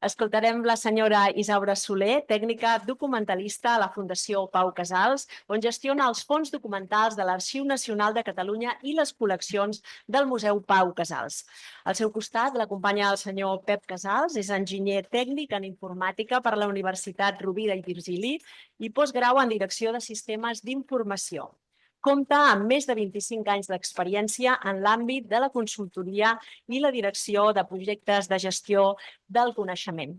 Escoltarem la senyora Isaura Soler, tècnica documentalista a la Fundació Pau Casals, on gestiona els fons documentals de l'Arxiu Nacional de Catalunya i les col·leccions del Museu Pau Casals. Al seu costat l'acompanya el senyor Pep Casals, és enginyer tècnic en informàtica per la Universitat Rovira i Virgili i postgrau en direcció de sistemes d'informació. Compta amb més de 25 anys d'experiència en l'àmbit de la consultoria i la direcció de projectes de gestió del coneixement.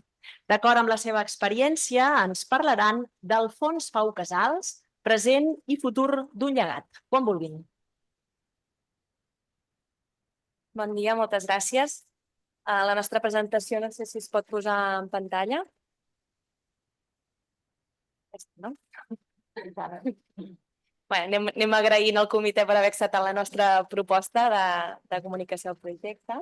D'acord amb la seva experiència, ens parlaran del Fons Pau Casals, present i futur d'un llegat. Quan vulguin. Bon dia, moltes gràcies. La nostra presentació no sé si es pot posar en pantalla. No? Anem agraint al comitè per haver acceptat la nostra proposta de comunicació al projecte.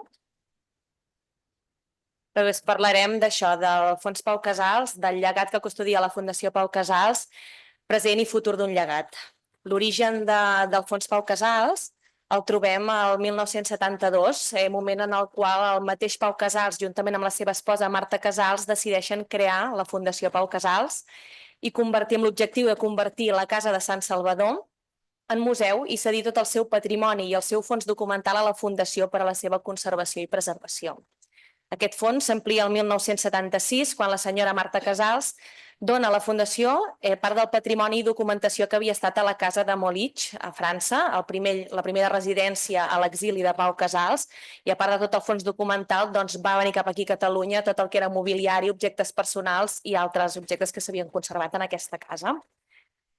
Us parlarem d'això, del Fons Pau Casals, del llegat que custodia la Fundació Pau Casals, present i futur d'un llegat. L'origen del Fons Pau Casals el trobem al 1972, moment en el qual el mateix Pau Casals, juntament amb la seva esposa Marta Casals, decideixen crear la Fundació Pau Casals i convertir amb l'objectiu de convertir la Casa de Sant Salvador en museu i cedir tot el seu patrimoni i el seu fons documental a la Fundació per a la seva conservació i preservació. Aquest fons s'amplia el 1976, quan la senyora Marta Casals dona a la Fundació part del patrimoni i documentació que havia estat a la casa de Molich, a França, la primera residència a l'exili de Pau Casals, i a part de tot el fons documental va venir cap aquí a Catalunya tot el que era mobiliari, objectes personals i altres objectes que s'havien conservat en aquesta casa.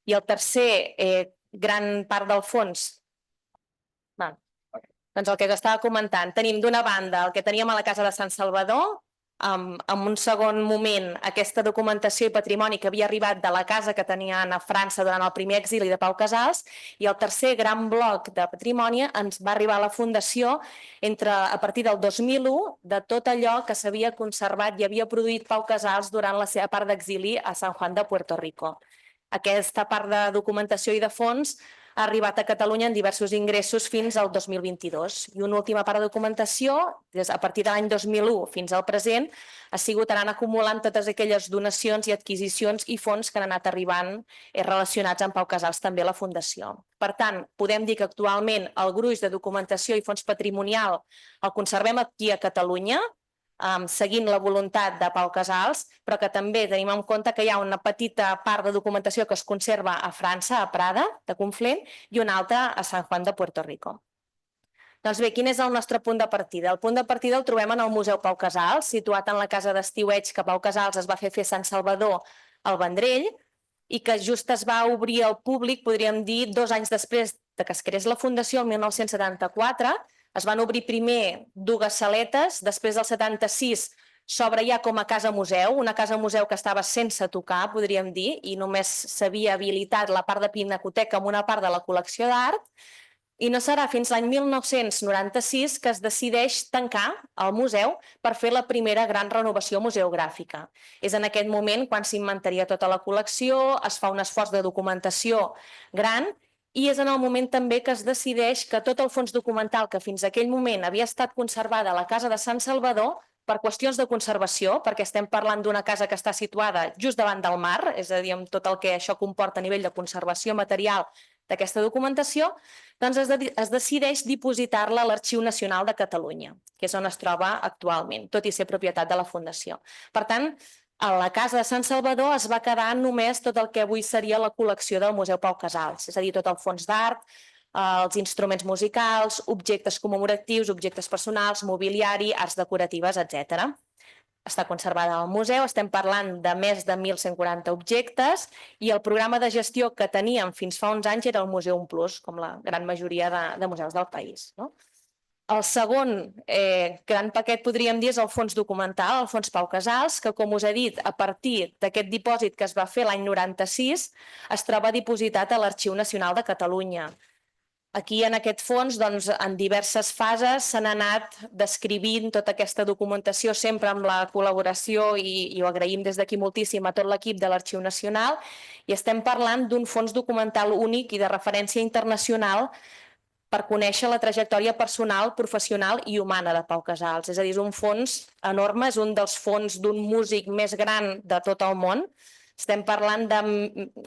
I el tercer gran part del fons, doncs el que estava comentant, tenim d'una banda el que teníem a la casa de Sant Salvador, en un segon moment aquesta documentació i patrimoni que havia arribat de la casa que tenien a França durant el primer exili de Pau Casals, i el tercer gran bloc de patrimoni ens va arribar a la Fundació a partir del 2001 de tot allò que s'havia conservat i havia produït Pau Casals durant la seva part d'exili a San Juan de Puerto Rico. Aquesta part de documentació i de fons ha arribat a Catalunya en diversos ingressos fins al 2022. I una última part de documentació, a partir de l'any 2001 fins al present, ha sigut anant acumulant totes aquelles donacions i adquisicions i fons que han anat arribant relacionats amb Pau Casals també a la Fundació. Per tant, podem dir que actualment el gruix de documentació i fons patrimonial el conservem aquí a Catalunya, seguint la voluntat de Pau Casals, però que també tenim en compte que hi ha una petita part de documentació que es conserva a França, a Prada, de Conflent, i una altra a San Juan de Puerto Rico. Doncs bé, quin és el nostre punt de partida? El punt de partida el trobem en el Museu Pau Casals, situat en la casa d'estiueig que Pau Casals es va fer a Sant Salvador al Vendrell, i que just es va obrir al públic, podríem dir, 2 anys després que es creés la Fundació, el 1974, es van obrir primer 2 saletes, després del 76 s'obre ja com a casa museu, una casa museu que estava sense tocar, podríem dir, i només s'havia habilitat la part de pinacoteca amb una part de la col·lecció d'art, i no serà fins l'any 1996 que es decideix tancar el museu per fer la primera gran renovació museogràfica. És en aquest moment quan s'inventaria tota la col·lecció, es fa un esforç de documentació gran, i és en el moment també que es decideix que tot el fons documental que fins a aquell moment havia estat conservada a la casa de Sant Salvador, per qüestions de conservació, perquè estem parlant d'una casa que està situada just davant del mar, és a dir, amb tot el que això comporta a nivell de conservació material d'aquesta documentació, doncs es decideix dipositar-la a l'Arxiu Nacional de Catalunya, que és on es troba actualment, tot i ser propietat de la Fundació. Per tant, a la casa de Sant Salvador es va quedar només tot el que avui seria la col·lecció del Museu Pau Casals, és a dir, tot el fons d'art, els instruments musicals, objectes commemoratius, objectes personals, mobiliari, arts decoratives, etc. Està conservada al museu, estem parlant de més de 1.140 objectes i el programa de gestió que teníem fins fa uns anys era el Museum Plus, com la gran majoria de museus del país. El segon gran paquet, podríem dir, és el fons documental, el fons Pau Casals, que, com us he dit, a partir d'aquest dipòsit que es va fer l'any 96, es troba dipositat a l'Arxiu Nacional de Catalunya. Aquí, en aquest fons, en diverses fases s'han anat descrivint tota aquesta documentació, sempre amb la col·laboració, i ho agraïm des d'aquí moltíssim a tot l'equip de l'Arxiu Nacional, i estem parlant d'un fons documental únic i de referència internacional per conèixer la trajectòria personal, professional i humana de Pau Casals. És a dir, és un fons enorme, és un dels fons d'un músic més gran de tot el món. Estem parlant de...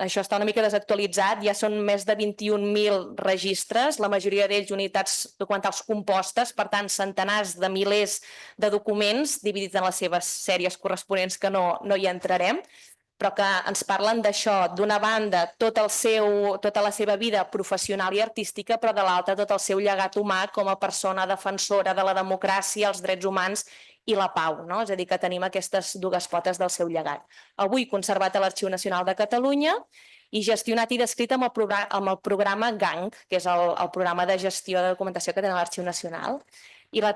Això està una mica desactualitzat, ja són més de 21.000 registres, la majoria d'ells unitats documentals compostes, per tant, centenars de milers de documents dividits en les seves sèries corresponents, que no hi entrarem, però que ens parlen d'això, d'una banda, tota la seva vida professional i artística, però de l'altra tot el seu llegat humà com a persona defensora de la democràcia, els drets humans i la pau, no? És a dir, que tenim aquestes dues potes del seu llegat. Avui conservat a l'Arxiu Nacional de Catalunya i gestionat i descrit amb el programa GANG, que és el programa de gestió de documentació que tenen a l'Arxiu Nacional. I el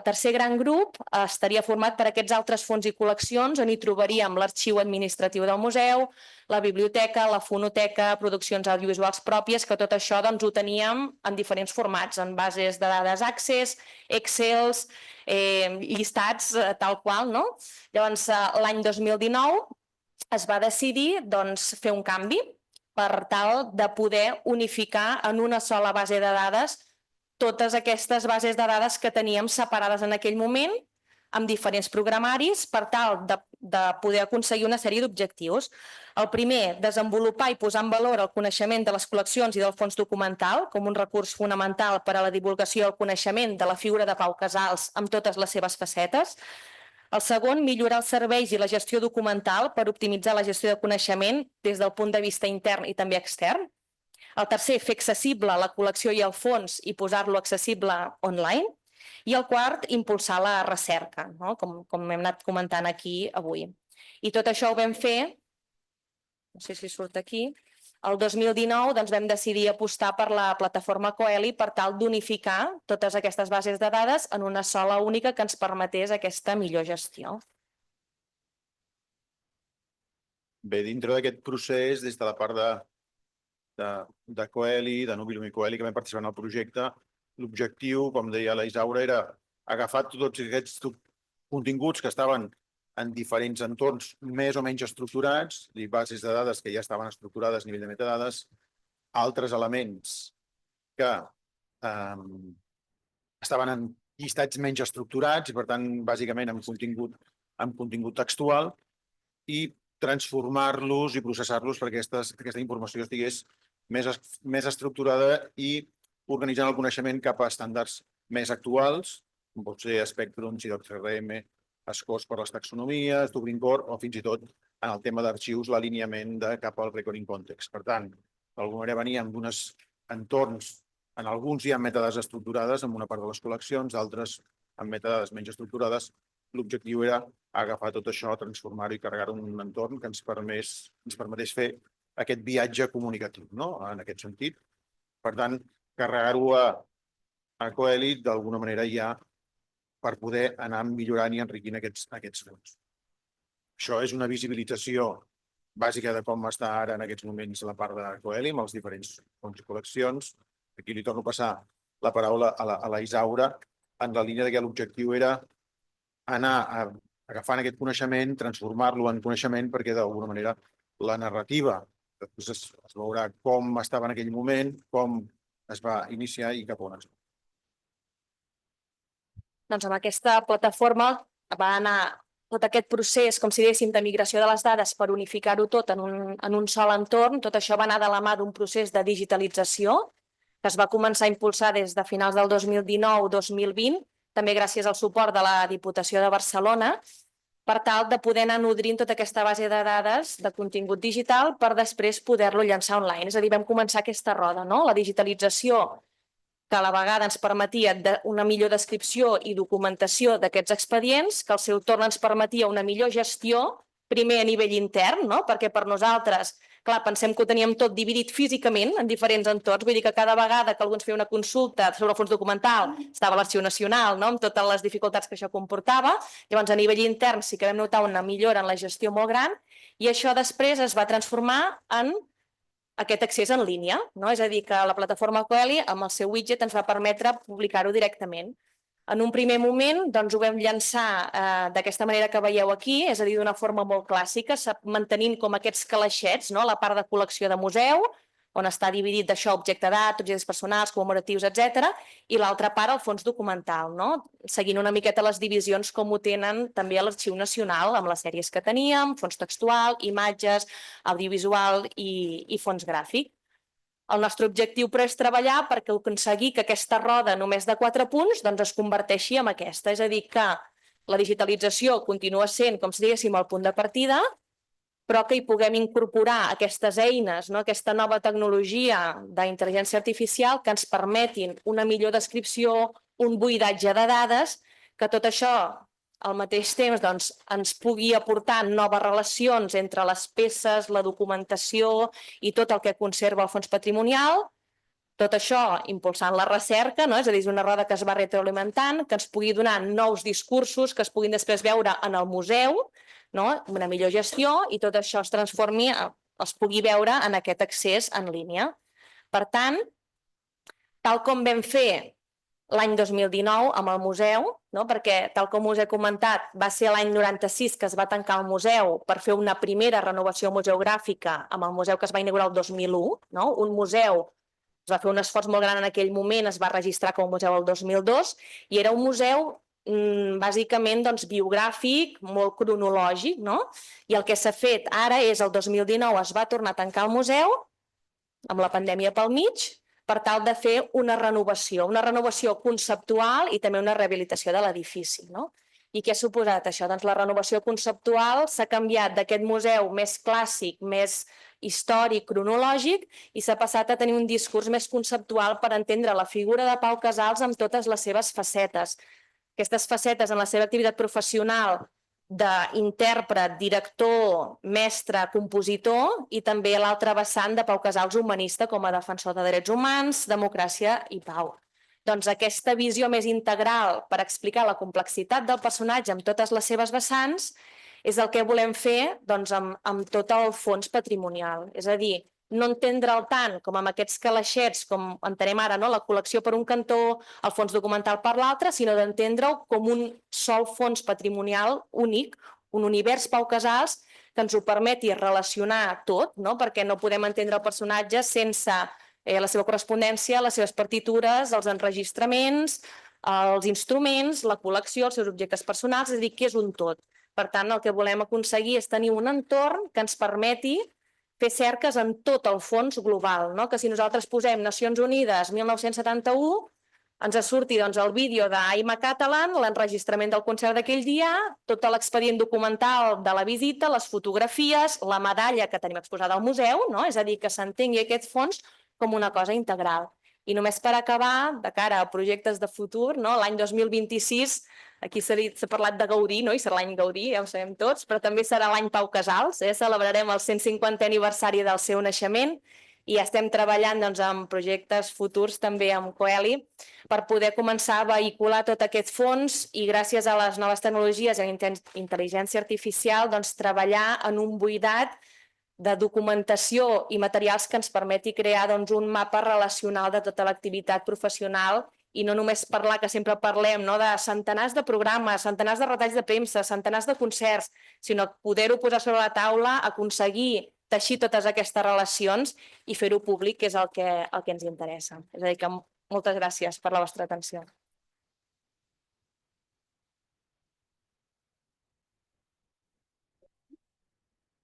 tercer gran grup estaria format per aquests altres fons i col·leccions on hi trobaríem l'arxiu administratiu del museu, la biblioteca, la fonoteca, produccions audiovisuals pròpies, que tot això ho teníem en diferents formats, en bases de dades Access, Excels, llistats tal qual, no? Llavors, l'any 2019 es va decidir fer un canvi per tal de poder unificar en una sola base de dades totes aquestes bases de dades que teníem separades en aquell moment amb diferents programaris per tal de poder aconseguir una sèrie d'objectius. El primer, desenvolupar i posar en valor el coneixement de les col·leccions i del fons documental com un recurs fonamental per a la divulgació i el coneixement de la figura de Pau Casals amb totes les seves facetes. El segon, millorar els serveis i la gestió documental per optimitzar la gestió de coneixement des del punt de vista intern i també extern. El tercer, fer accessible la col·lecció i el fons i posar-lo accessible online. I el quart, impulsar la recerca, no? Com hem anat comentant aquí avui. I tot això ho vam fer, no sé si surt aquí, el 2019 vam decidir apostar per la plataforma Coeli per tal d'unificar totes aquestes bases de dades en una sola única que ens permetés aquesta millor gestió. Bé, dintre d'aquest procés, des de la part de Coeli, de Nubilum i Coeli, que vam participar en el projecte, l'objectiu, com deia la Isaura, era agafar tots aquests continguts que estaven en diferents entorns més o menys estructurats, bases de dades que ja estaven estructurades a nivell de metadades, altres elements que estaven en llistats menys estructurats i, per tant, bàsicament amb contingut textual, i transformar-los i processar-los perquè aquesta informació estigués més estructurada i organitzant el coneixement cap a estàndards més actuals, com pot ser Spectrum, CRM, Scores per les taxonomies, Dublin Core o fins i tot en el tema d'arxius l'alineament cap al Recording Context. Per tant, d'alguna manera veníem d'uns entorns, en alguns hi ha metadades estructurades en una part de les col·leccions, d'altres amb metadades menys estructurades. L'objectiu era agafar tot això, transformar-ho i carregar-ho en un entorn que ens permetés fer aquest viatge comunicatiu, en aquest sentit. Per tant, carregar-ho a Coeli d'alguna manera ja per poder anar millorant i enriquint aquests fons. Això és una visibilització bàsica de com està ara en aquests moments la part de Coeli amb els diferents fons i col·leccions. Aquí li torno a passar la paraula a la Isaura en la línia que l'objectiu era anar agafant aquest coneixement, transformar-lo en coneixement perquè d'alguna manera la narrativa es veurà com estava en aquell moment, com es va iniciar i cap on es va. Doncs amb aquesta plataforma va anar tot aquest procés, com si diguéssim, de migració de les dades per unificar-ho tot en un sol entorn. Tot això va anar de la mà d'un procés de digitalització que es va començar a impulsar des de finals del 2019-2020, també gràcies al suport de la Diputació de Barcelona, per tal de poder anar nodrint tota aquesta base de dades de contingut digital per després poder-lo llançar online. És a dir, vam començar aquesta roda, la digitalització que a la vegada ens permetia una millor descripció i documentació d'aquests expedients, que al seu torn ens permetia una millor gestió, primer a nivell intern, perquè per nosaltres, clar, pensem que ho teníem tot dividit físicament en diferents entorns, vull dir que cada vegada que algú ens feia una consulta sobre el fons documental estava a l'Arxiu Nacional, amb totes les dificultats que això comportava. Llavors, a nivell intern sí que vam notar una millora en la gestió molt gran i això després es va transformar en aquest accés en línia, és a dir, que la plataforma Coeli amb el seu widget ens va permetre publicar-ho directament. En un primer moment ho vam llançar d'aquesta manera que veieu aquí, és a dir, d'una forma molt clàssica, mantenint com aquests calaixets, la part de col·lecció de museu, on està dividit d'això objecte d'art, objectes personals, commemoratius, etc. I l'altra part el fons documental, no? Seguint una miqueta les divisions com ho tenen també a l'Arxiu Nacional, amb les sèries que teníem, fons textual, imatges, audiovisual i fons gràfic. El nostre objectiu però és treballar perquè aconseguir que aquesta roda només de 4 punts doncs es converteixi en aquesta, és a dir, que la digitalització continua sent, com si diguéssim, el punt de partida, però que hi puguem incorporar aquestes eines, aquesta nova tecnologia d'intel·ligència artificial que ens permetin una millor descripció, un buidatge de dades, que tot això al mateix temps ens pugui aportar noves relacions entre les peces, la documentació i tot el que conserva el fons patrimonial, tot això impulsant la recerca, és a dir, és una roda que es va retroalimentant, que ens pugui donar nous discursos que es puguin després veure en el museu, una millor gestió, i tot això es transformi, es pugui veure en aquest accés en línia. Per tant, tal com vam fer l'any 2019 amb el museu, perquè, tal com us he comentat, va ser l'any 96 que es va tancar el museu per fer una primera renovació museogràfica amb el museu que es va inaugurar el 2001, un museu, es va fer un esforç molt gran en aquell moment, es va registrar com a museu el 2002, i era un museu bàsicament biogràfic, molt cronològic, i el que s'ha fet ara és, el 2019 es va tornar a tancar el museu, amb la pandèmia pel mig, per tal de fer una renovació conceptual i també una rehabilitació de l'edifici. I què ha suposat això? Doncs la renovació conceptual s'ha canviat d'aquest museu més clàssic, més històric, cronològic, i s'ha passat a tenir un discurs més conceptual per entendre la figura de Pau Casals amb totes les seves facetes. Aquestes facetes en la seva activitat professional d'intèrpret, director, mestre, compositor, i també l'altre vessant de Pau Casals humanista com a defensor de drets humans, democràcia i pau. Doncs aquesta visió més integral per explicar la complexitat del personatge amb totes les seves vessants és el que volem fer amb tot el fons patrimonial. És a dir, no entendre'l tant com amb aquests calaixets, com entenem ara, la col·lecció per un cantó, el fons documental per l'altre, sinó d'entendre-ho com un sol fons patrimonial únic, un univers Pau Casals que ens ho permeti relacionar tot, perquè no podem entendre el personatge sense la seva correspondència, les seves partitures, els enregistraments, els instruments, la col·lecció, els seus objectes personals, és a dir, que és un tot. Per tant, el que volem aconseguir és tenir un entorn que ens permeti fer cerques en tot el fons global, que si nosaltres posem Nacions Unides 1971, ens surti el vídeo d'Aima Catalan, l'enregistrament del concert d'aquell dia, tot l'expedient documental de la visita, les fotografies, la medalla que tenim exposada al museu, és a dir, que s'entengui aquest fons com una cosa integral. I només per acabar, de cara a projectes de futur, l'any 2026, aquí s'ha parlat de Gaudí, i serà l'any Gaudí, ja ho sabem tots, però també serà l'any Pau Casals, celebrarem el 150è aniversari del seu naixement i estem treballant en projectes futurs també amb Coeli per poder començar a vehicular tot aquest fons i gràcies a les noves tecnologies i a la intel·ligència artificial treballar en un buidat de documentació i materials que ens permeti crear un mapa relacional de tota l'activitat professional i no només parlar, que sempre parlem, de centenars de programes, centenars de retalls de premsa, centenars de concerts, sinó poder-ho posar sobre la taula, aconseguir teixir totes aquestes relacions i fer-ho públic, que és el que ens interessa. És a dir, que moltes gràcies per la vostra atenció.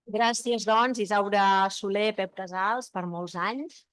Gràcies, doncs, Isaura Soler, Pep Casals, per molts anys.